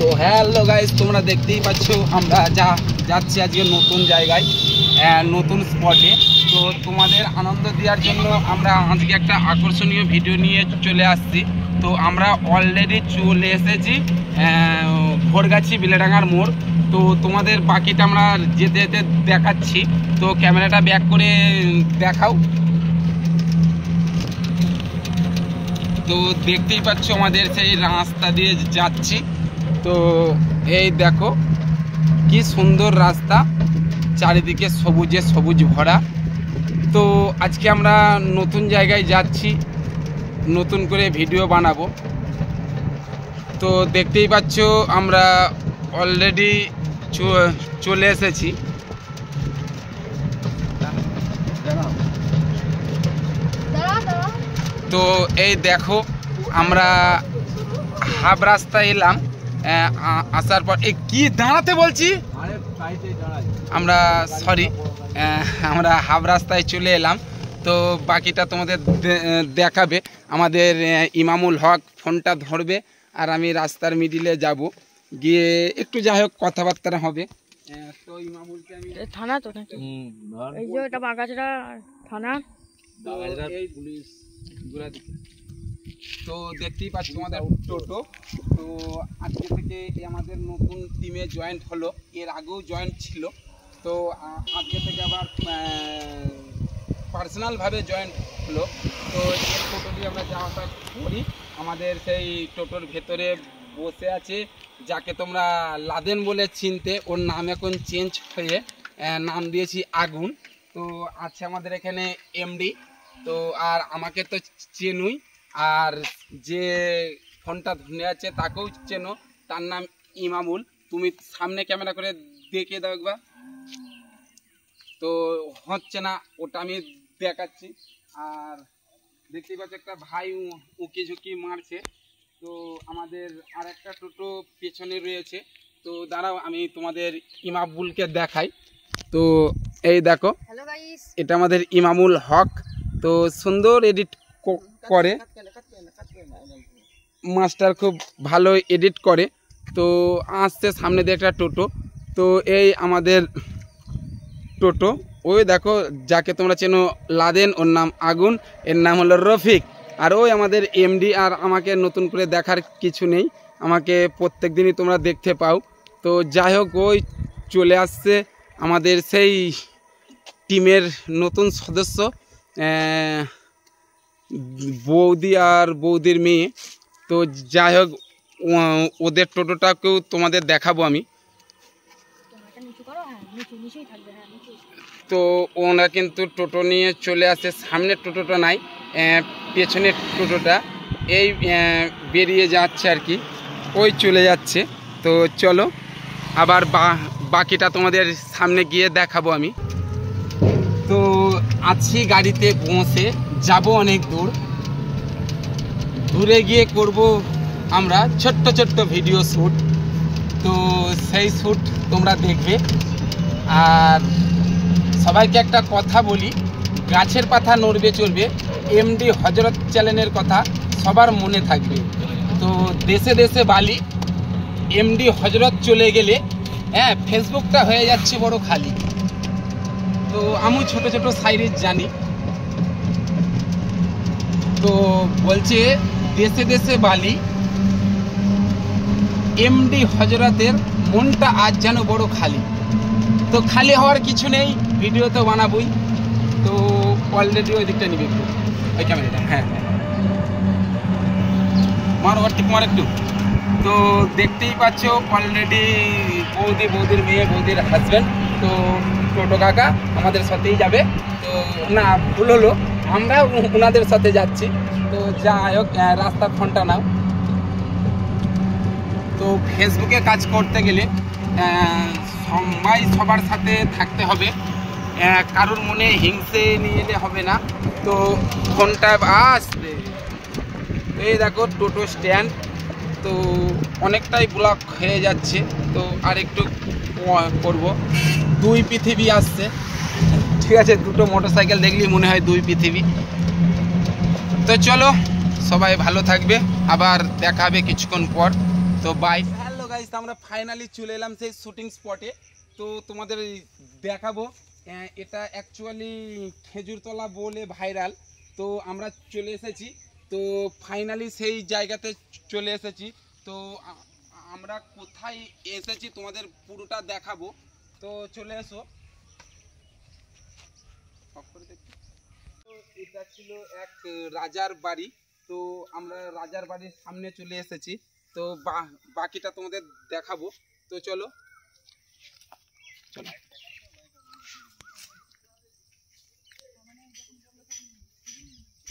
তো hello guys, তোমরা দেখতেই পাচ্ছ আমরা যাচ্ছি আজকে নতুন জায়গায়, নতুন স্পটে। তো তোমাদের আনন্দ দেওয়ার জন্য আমরা আজকে একটা আকর্ষণীয় ভিডিও নিয়ে চলে আসছি। তো আমরা অলরেডি চলে এসেছি ভোরগাছি বেলেডাঙ্গার মোড়। তো তোমাদের বাকিটা আমরা যেতে যেতে দেখাচ্ছি। তো ক্যামেরাটা ব্যাক করে দেখাও। তো দেখতেই পাচ্ছ আমাদের সেই রাস্তা দিয়ে যাচ্ছি। তো এই দেখো কি সুন্দর রাস্তা, চারিদিকে সবুজে সবুজ ভরা। তো আজকে আমরা নতুন জায়গায় যাচ্ছি, নতুন করে ভিডিও বানাবো। তো দেখতেই পাচ্ছ আমরা অলরেডি চলে এসেছি। তো এই দেখো আমরা হাফ রাস্তায় এলাম, আসার পর এই কি দাঁড়াতে বলছি আমরা আমরা হাফ রাস্তায় চলে এলাম। তো বাকিটা তোমাদের দেখাবে আমাদের ইমামুল হক। ফোনটা ধরবে আর আমি রাস্তার মিডিলে যাব, গিয়ে একটু যাই হোক কথাবার্তা হবে। তো ইমামুলকে আমি থানা তো এই যে এটা বাগাছড়া থানা, এই পুলিশ তো দেখতেই পাচ্ছ আমাদের টোটো। তো আজকে থেকে আমাদের নতুন টিমে জয়েন্ট হলো, এর আগেও জয়েন্ট ছিল। তো আজকে থেকে আবার পার্সোনালভাবে জয়েন্ট হলো। তো এর টোটো দিয়ে আমরা যাওয়া আসা করি। আমাদের সেই টোটোর ভেতরে বসে আছে যাকে তোমরা লাদেন বলে চিনতে, ওর নাম এখন চেঞ্জ হয়ে নাম দিয়েছি আগুন। তো আছে আমাদের এখানে এমডি। তো আর আমাকে তো চেনুই, আর যে ফোনটা ধরে আছে তাকেও চেনো, তার নাম ইমামুল। তুমি সামনে ক্যামেরা করে দেখে দাও একবার। তো হচ্ছে না, ওটা আমি দেখাচ্ছি। আর দেখতেই পাচ্ছি একটা ভাই উঁকি ঝুঁকি মারছে। তো আমাদের আর একটা টোটো পেছনে রয়েছে। তো দাঁড়াও আমি তোমাদের ইমামুলকে দেখাই। তো এই দেখো এটা আমাদের ইমামুল হক। তো সুন্দর এডিট করে, মাস্টার খুব ভালো এডিট করে। তো আসছে সামনে দিয়ে একটা টোটো। তো এই আমাদের টোটো, ওই দেখো যাকে তোমরা চেনো লাদেন, ওর নাম আগুন, এর নাম হলো রফিক। আর ওই আমাদের এমডি। আর আমাকে নতুন করে দেখার কিছু নেই, আমাকে প্রত্যেক দিনই তোমরা দেখতে পাও। তো যাই হোক ওই চলে আসছে আমাদের সেই টিমের নতুন সদস্য, বৌদি আর বৌদির মেয়ে। তো যাই হোক ওদের টোটোটাকেও তোমাদের দেখাবো আমি। তো ওরা কিন্তু টোটো নিয়ে চলে আসে, সামনের টোটোটা নাই, পেছনের টোটোটা এই বেরিয়ে যাচ্ছে আর কি, ওই চলে যাচ্ছে। তো চলো আবার বাকিটা তোমাদের সামনে গিয়ে দেখাবো আমি। তো আছি গাড়িতে বসে, যাব অনেক দূরে গিয়ে করব আমরা ছোট্ট ছোট্ট ভিডিও শ্যুট। তো সেই শ্যুট তোমরা দেখবে। আর সবাইকে একটা কথা বলি, গাছের পাতা নড়বে চলবে, এমডি হজরত চ্যানেলের কথা সবার মনে থাকবে। তো দেশে দেশে বালি, এমডি হজরত চলে গেলে ফেসবুকটা হয়ে যাচ্ছে বড় খালি। তো আমি ছোট ছোট সাইরিজ জানি। তো বলছে দেশে দেশে বালি, এমডি হজরতের মনটা আজ যেন বড় খালি। তো খালি হওয়ার কিছু নেই, ভিডিও তো বানাবই। তো অলরেডি ওই দিকটা নিবে একটু, ওই ক্যামেরাটা, হ্যাঁ মার ঠিক মার একটু। তো দেখতেই পাচ্ছ অলরেডি বৌদির মেয়ে, বৌদির হাজব্যান্ড। তো টোটো কাকা আমাদের সাথেই যাবে। তো না ভুল হলো, আমরা ওনাদের সাথে যাচ্ছি। তো যাই হোক রাস্তার ফোনটা নাও। তো ফেসবুকে কাজ করতে গেলে সবাই সবার সাথে থাকতে হবে, কারোর মনে হিংসে নিয়ে এলে হবে না। তো ফোনটা আসবে। এই দেখো টোটো স্ট্যান্ড। তো অনেকটাই ব্লক হয়ে যাচ্ছে, তো আর একটু করব। দুই পৃথিবী আসছে, ঠিক আছে, দুটো মোটরসাইকেল দেখলেই মনে হয় দুই পৃথিবী। তো চলো সবাই ভালো থাকবে, আবার দেখা হবে কিছুক্ষণ পর। তো বাই। গাইস আমরা ফাইনালি চলে এলাম সেই শুটিং স্পটে। তো তোমাদের দেখাবো, এটা অ্যাকচুয়ালি খেজুরতলা বলে ভাইরাল। তো আমরা চলে এসেছি, তো ফাইনালি সেই জায়গাতে চলে এসেছি। তো আমরা কোথায় এসেছি তোমাদের পুরোটা দেখাবো, তো চলে এসো। তো এটা ছিল এক রাজার বাড়ি, তো আমরা রাজার বাড়ির সামনে চলে এসেছি। তো বাকিটা তোমাদের দেখাবো, তো চলো চলো।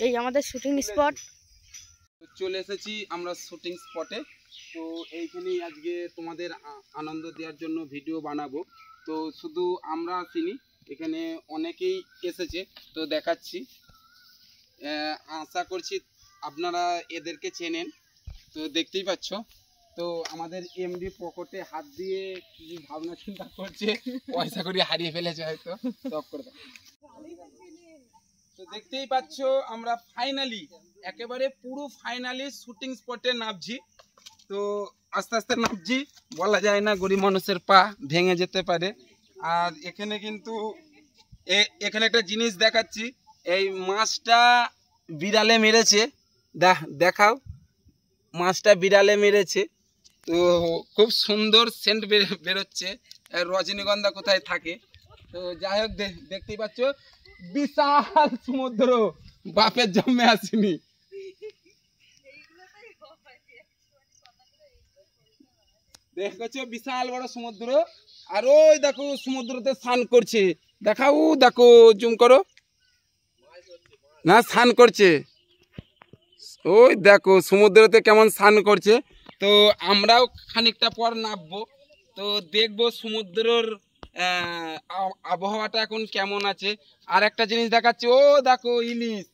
এই আমাদের শুটিং স্পট। চলে এসেছি আমরা শুটিং স্পটে। তো এইখানেই আজকে তোমাদের আনন্দ দেওয়ার জন্য ভিডিও বানাবো। তো শুধু আমরা আসিনি, এখানে অনেকেই এসেছে, তো দেখাচ্ছি। আশা করছি আপনারা এদেরকে চেনেন। তো দেখতেই পাচ্ছ, তো আমাদের এমডি পকেটে হাত দিয়ে কি ভাবনা চিন্তা করছে, পয়সা করে হারিয়ে ফেলেছে হয়তো, টপ করে দাও। তো দেখতেই পাচ্ছ আমরা ফাইনালি একেবারে পুরো ফাইনালি শুটিং স্পটে নামছি। তো আস্তে আস্তে নামছি, বলা যায় না, গরিব মানুষের পা ভেঙে যেতে পারে। আর এখানে কিন্তু এখানে একটা জিনিস দেখাচ্ছি, এই মাছটা বিড়ালে মেরেছে, দেখাও, মাছটা বিড়ালে মেরেছে। তো খুব সুন্দর সেন্ট বেরোচ্ছে, রজনীগন্ধা কোথায় থাকে। তো যাই হোক, দেখতেই পাচ্ছ বিশাল সমুদ্র, বাপের জন্মে আসেনি। দেখছো বিশাল বড় সমুদ্র, আর ওই দেখো সমুদ্রতে স্নান করছে, দেখাও, দেখো জুম করো, না স্নান করছে, ওই দেখো সমুদ্রতে কেমন স্নান করছে। তো আমরাও খানিকটা পর নামবো, তো দেখবো সমুদ্রের আবহাওয়াটা এখন কেমন আছে। আর একটা জিনিস দেখাচ্ছে, ও দেখো ইলিশ,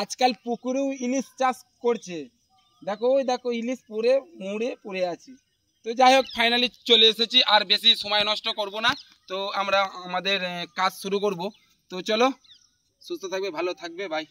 আজকাল পুকুরেও ইলিশ চাষ করছে, দেখো ওই দেখো ইলিশ পুরে মুড়ে পড়ে আছে। তো যাই হোক ফাইনালি চলে এসেছি, আর বেশি সময় নষ্ট করব না, তো আমরা আমাদের কাজ শুরু করব। তো চলো, সুস্থ থাকবে, ভালো থাকবে, বাই।